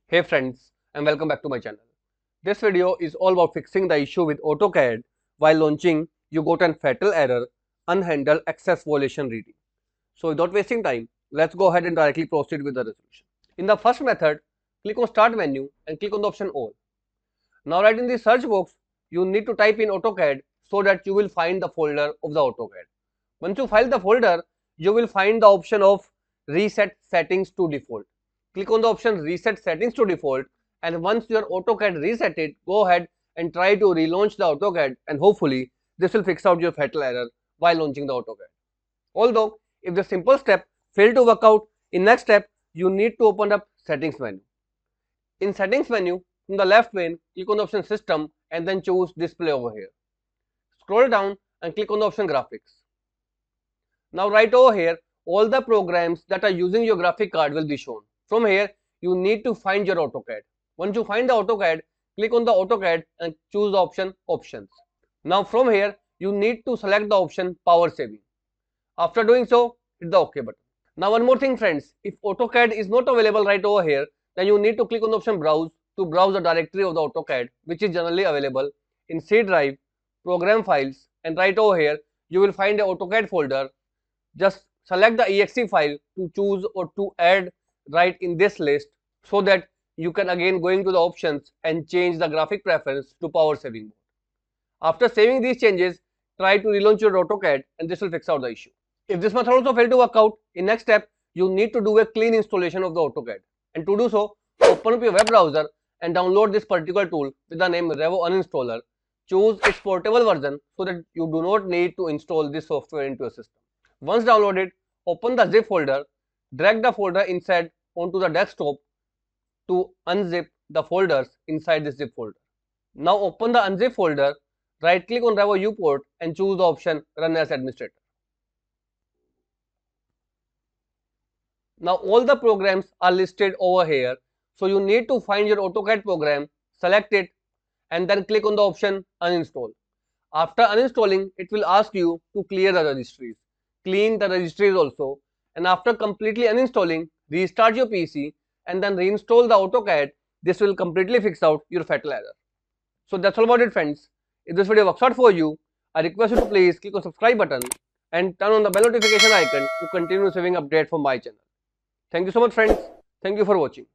Hey friends, and welcome back to my channel. This video is all about fixing the issue with AutoCAD while launching. You got an fatal error, unhandled access violation reading. So without wasting time, let's go ahead and directly proceed with the resolution. In the first method, click on Start menu and click on the option All. Now right in the search box, you need to type in AutoCAD so that you will find the folder of the AutoCAD. Once you find the folder, you will find the option of Reset Settings to Default. Click on the option Reset Settings to Default, and once your AutoCAD reset it, go ahead and try to relaunch the AutoCAD, and hopefully this will fix out your fatal error while launching the AutoCAD. Although if the simple step failed to work out, in next step you need to open up Settings menu. In Settings menu, from the left pane, click on the option System and then choose Display over here. Scroll down and click on the option Graphics. Now right over here, all the programs that are using your graphic card will be shown. From here, you need to find your AutoCAD. Once you find the AutoCAD, click on the AutoCAD and choose the option Options. Now from here, you need to select the option Power Saving. After doing so, hit the OK button. Now one more thing friends, if AutoCAD is not available right over here, then you need to click on the option Browse to browse the directory of the AutoCAD, which is generally available in C drive, Program Files, and right over here, you will find the AutoCAD folder. Just select the exe file to choose or to add right in this list so that you can again go into the options and change the graphic preference to power saving mode. After saving these changes, try to relaunch your AutoCAD and this will fix out the issue. If this method also failed to work out, in next step, you need to do a clean installation of the AutoCAD. And to do so, open up your web browser and download this particular tool with the name Revo Uninstaller. Choose its portable version so that you do not need to install this software into your system. Once downloaded, open the zip folder, drag the folder inside onto the desktop to unzip the folders inside this zip folder. Now open the unzip folder, right click on Revo Uport and choose the option Run as Administrator. Now all the programs are listed over here, so you need to find your AutoCAD program, select it and then click on the option Uninstall. After uninstalling, it will ask you to clear the registries. Clean the registries also, and after completely uninstalling, restart your PC and then reinstall the AutoCAD. This will completely fix out your fatal error. So that's all about it friends. If this video works out for you, I request you to please click on subscribe button and turn on the bell notification icon to continue receiving updates from my channel. Thank you so much friends. Thank you for watching.